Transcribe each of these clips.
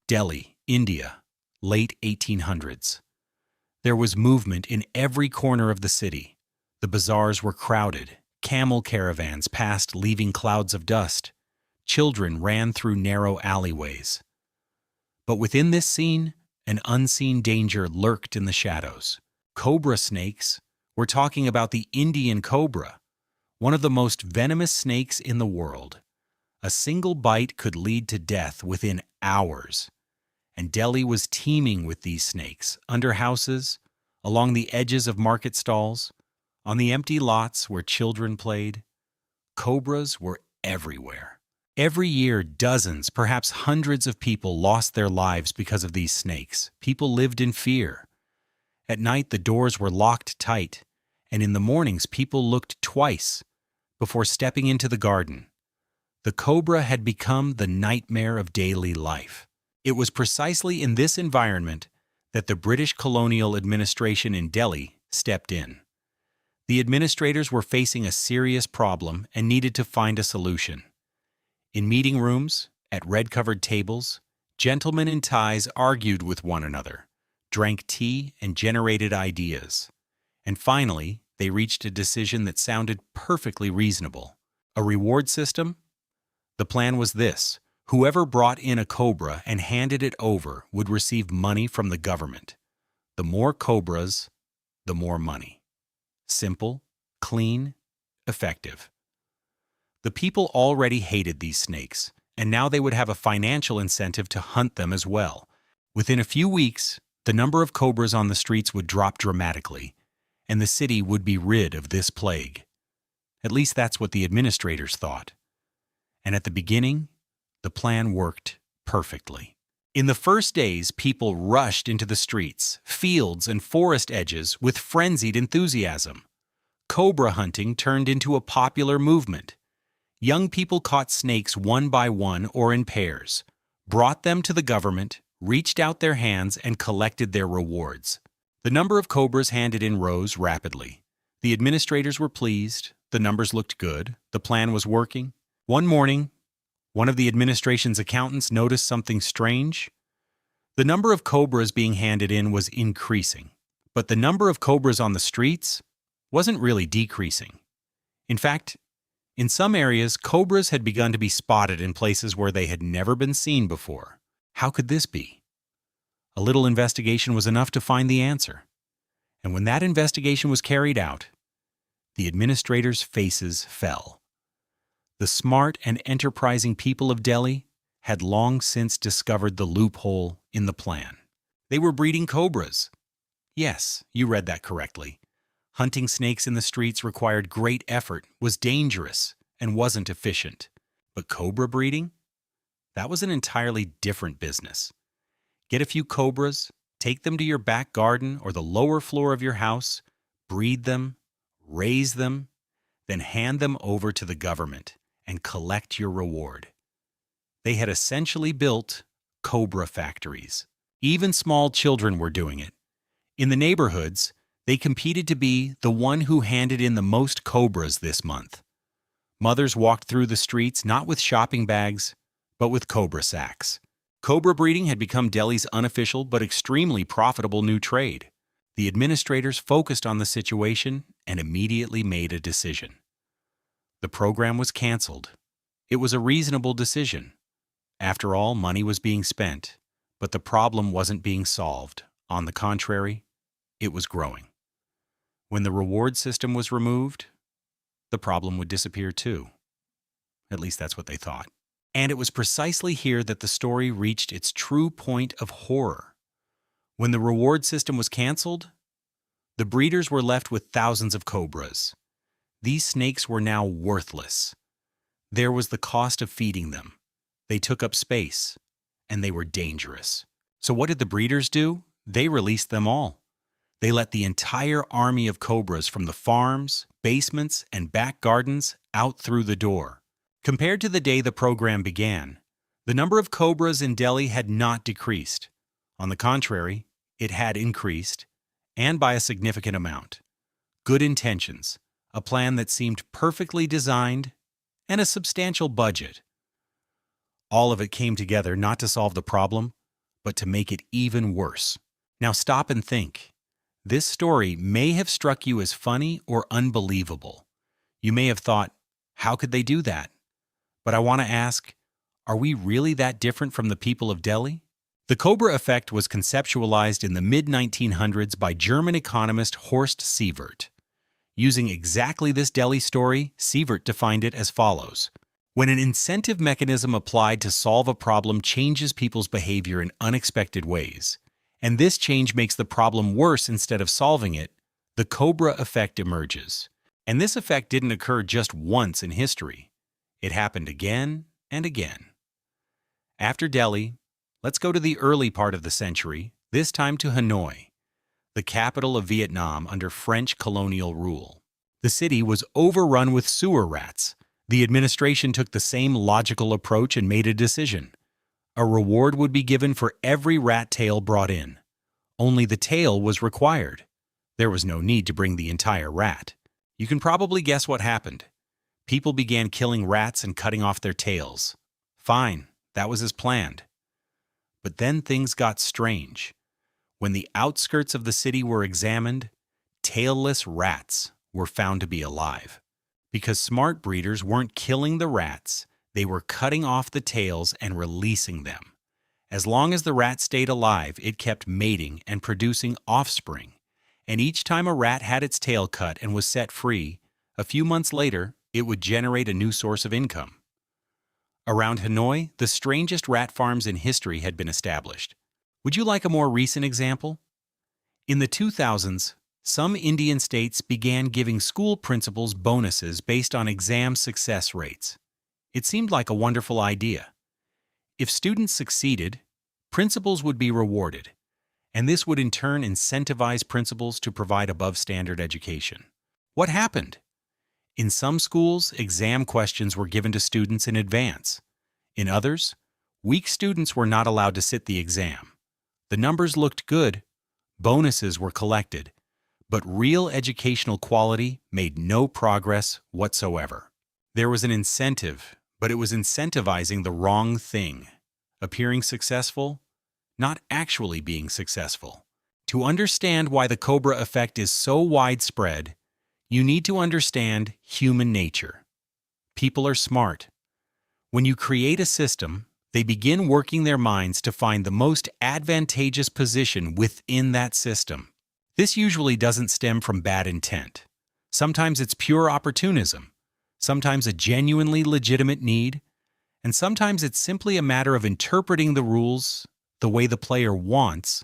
Delhi, India, late 1800s. There was movement in every corner of the city. The bazaars were crowded. Camel caravans passed, leaving clouds of dust. Children ran through narrow alleyways. But within this scene, an unseen danger lurked in the shadows. Cobra snakes. We're talking about the Indian cobra, one of the most venomous snakes in the world. A single bite could lead to death within hours. And Delhi was teeming with these snakes, under houses, along the edges of market stalls, on the empty lots where children played. Cobras were everywhere. Every year, dozens, perhaps hundreds of people lost their lives because of these snakes. People lived in fear. At night, the doors were locked tight, and in the mornings, people looked twice before stepping into the garden. The cobra had become the nightmare of daily life. It was precisely in this environment that the British colonial administration in Delhi stepped in. The administrators were facing a serious problem and needed to find a solution. In meeting rooms, at red-covered tables, gentlemen in ties argued with one another, drank tea, and generated ideas. And finally, they reached a decision that sounded perfectly reasonable. A reward system? The plan was this: whoever brought in a cobra and handed it over would receive money from the government. The more cobras, the more money. Simple, clean, effective. The people already hated these snakes, and now they would have a financial incentive to hunt them as well. Within a few weeks, the number of cobras on the streets would drop dramatically, and the city would be rid of this plague. At least that's what the administrators thought. And at the beginning, the plan worked perfectly. In the first days, people rushed into the streets, fields, and forest edges with frenzied enthusiasm. Cobra hunting turned into a popular movement. Young people caught snakes one by one or in pairs, brought them to the government, reached out their hands, and collected their rewards. The number of cobras handed in rose rapidly. The administrators were pleased, the numbers looked good, the plan was working. One morning, one of the administration's accountants noticed something strange. The number of cobras being handed in was increasing, but the number of cobras on the streets wasn't really decreasing. In fact, in some areas, cobras had begun to be spotted in places where they had never been seen before. How could this be? A little investigation was enough to find the answer. And when that investigation was carried out, the administrators' faces fell. The smart and enterprising people of Delhi had long since discovered the loophole in the plan. They were breeding cobras. Yes, you read that correctly. Hunting snakes in the streets required great effort, was dangerous, and wasn't efficient. But cobra breeding? That was an entirely different business. Get a few cobras, take them to your back garden or the lower floor of your house, breed them, raise them, then hand them over to the government and collect your reward. They had essentially built cobra factories. Even small children were doing it. In the neighborhoods, they competed to be the one who handed in the most cobras this month. Mothers walked through the streets not with shopping bags, but with cobra sacks. Cobra breeding had become Delhi's unofficial but extremely profitable new trade. The administrators focused on the situation and immediately made a decision. The program was canceled. It was a reasonable decision. After all, money was being spent, but the problem wasn't being solved. On the contrary, it was growing. When the reward system was removed, the problem would disappear too. At least that's what they thought. And it was precisely here that the story reached its true point of horror. When the reward system was canceled, the breeders were left with thousands of cobras. These snakes were now worthless. There was the cost of feeding them. They took up space, and they were dangerous. So what did the breeders do? They released them all. They let the entire army of cobras from the farms, basements, and back gardens out through the door. Compared to the day the program began, the number of cobras in Delhi had not decreased. On the contrary, it had increased, and by a significant amount. Good intentions, a plan that seemed perfectly designed, and a substantial budget. All of it came together not to solve the problem, but to make it even worse. Now stop and think. This story may have struck you as funny or unbelievable. You may have thought, how could they do that? But I want to ask, are we really that different from the people of Delhi? The Cobra Effect was conceptualized in the mid-1900s by German economist Horst Sievert. Using exactly this Delhi story, Sievert defined it as follows. When an incentive mechanism applied to solve a problem changes people's behavior in unexpected ways, and this change makes the problem worse instead of solving it, the Cobra Effect emerges. And this effect didn't occur just once in history. It happened again and again. After Delhi, let's go to the early part of the century, this time to Hanoi, the capital of Vietnam under French colonial rule. The city was overrun with sewer rats. The administration took the same logical approach and made a decision. A reward would be given for every rat tail brought in. Only the tail was required. There was no need to bring the entire rat. You can probably guess what happened. People began killing rats and cutting off their tails. Fine, that was as planned. But then things got strange. When the outskirts of the city were examined, tailless rats were found to be alive. Because smart breeders weren't killing the rats, they were cutting off the tails and releasing them. As long as the rat stayed alive, it kept mating and producing offspring. And each time a rat had its tail cut and was set free, a few months later, it would generate a new source of income. Around Hanoi, the strangest rat farms in history had been established. Would you like a more recent example? In the 2000s, some Indian states began giving school principals bonuses based on exam success rates. It seemed like a wonderful idea. If students succeeded, principals would be rewarded, and this would in turn incentivize principals to provide above-standard education. What happened? In some schools, exam questions were given to students in advance. In others, weak students were not allowed to sit the exam. The numbers looked good, bonuses were collected, but real educational quality made no progress whatsoever. There was an incentive, but it was incentivizing the wrong thing. Appearing successful, not actually being successful. To understand why the Cobra Effect is so widespread, you need to understand human nature. People are smart. When you create a system, they begin working their minds to find the most advantageous position within that system. This usually doesn't stem from bad intent. Sometimes it's pure opportunism, sometimes a genuinely legitimate need, and sometimes it's simply a matter of interpreting the rules the way the player wants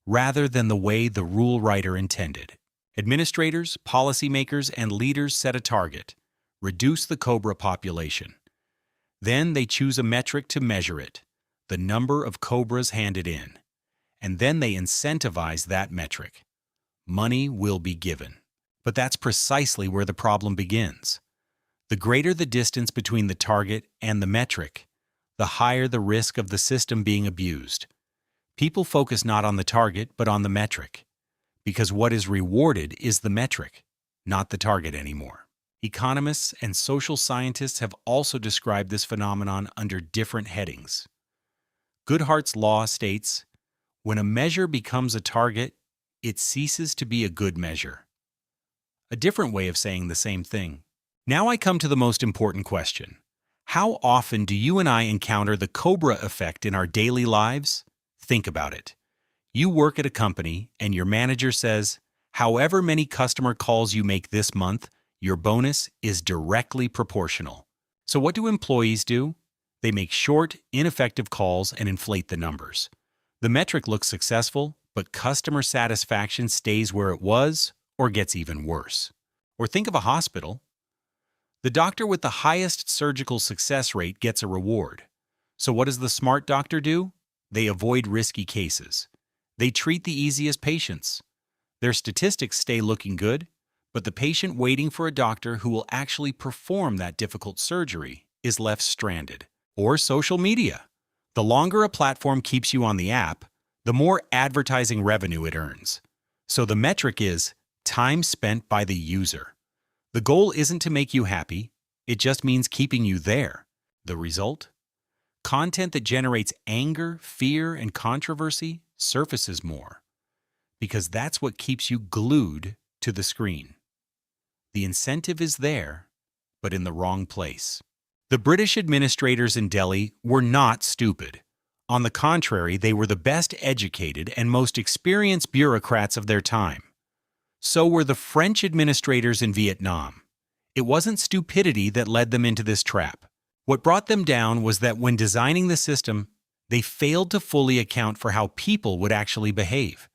rather than the way the rule writer intended. Administrators, policymakers, and leaders set a target: reduce the cobra population. Then they choose a metric to measure it, the number of cobras handed in, and then they incentivize that metric. Money will be given. But that's precisely where the problem begins. The greater the distance between the target and the metric, the higher the risk of the system being abused. People focus not on the target, but on the metric, because what is rewarded is the metric, not the target anymore. Economists and social scientists have also described this phenomenon under different headings. Goodhart's law states, when a measure becomes a target, it ceases to be a good measure. A different way of saying the same thing. Now I come to the most important question. How often do you and I encounter the Cobra Effect in our daily lives? Think about it. You work at a company and your manager says, however many customer calls you make this month, your bonus is directly proportional. So what do employees do? They make short, ineffective calls and inflate the numbers. The metric looks successful, but customer satisfaction stays where it was or gets even worse. Or think of a hospital. The doctor with the highest surgical success rate gets a reward. So what does the smart doctor do? They avoid risky cases. They treat the easiest patients. Their statistics stay looking good, but the patient waiting for a doctor who will actually perform that difficult surgery is left stranded. Or social media. The longer a platform keeps you on the app, the more advertising revenue it earns. So the metric is time spent by the user. The goal isn't to make you happy, it just means keeping you there. The result? Content that generates anger, fear, and controversy surfaces more, because that's what keeps you glued to the screen. The incentive is there, but in the wrong place. The British administrators in Delhi were not stupid. On the contrary, they were the best educated and most experienced bureaucrats of their time. So were the French administrators in Vietnam. It wasn't stupidity that led them into this trap. What brought them down was that when designing the system, they failed to fully account for how people would actually behave.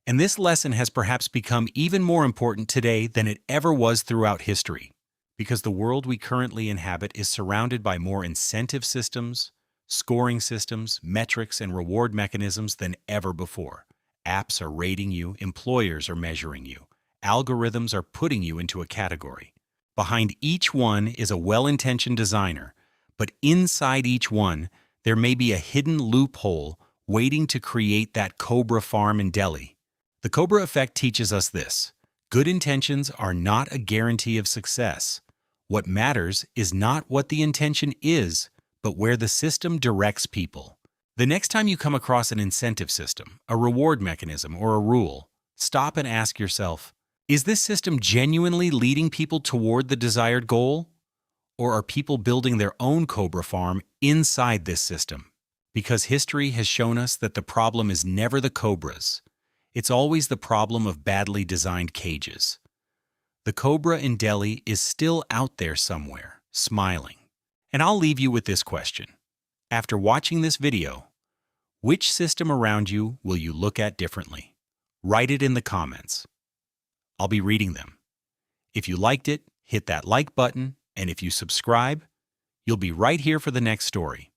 And this lesson has perhaps become even more important today than it ever was throughout history, because the world we currently inhabit is surrounded by more incentive systems, scoring systems, metrics, and reward mechanisms than ever before. Apps are rating you, employers are measuring you, algorithms are putting you into a category. Behind each one is a well-intentioned designer, but inside each one, there may be a hidden loophole waiting to create that Cobra farm in Delhi. The Cobra Effect teaches us this: good intentions are not a guarantee of success. What matters is not what the intention is, but where the system directs people. The next time you come across an incentive system, a reward mechanism, or a rule, stop and ask yourself, is this system genuinely leading people toward the desired goal? Or are people building their own Cobra farm inside this system? Because history has shown us that the problem is never the cobras. It's always the problem of badly designed cages. The cobra in Delhi is still out there somewhere, smiling. And I'll leave you with this question. After watching this video, which system around you will you look at differently? Write it in the comments. I'll be reading them. If you liked it, hit that like button, and if you subscribe, you'll be right here for the next story.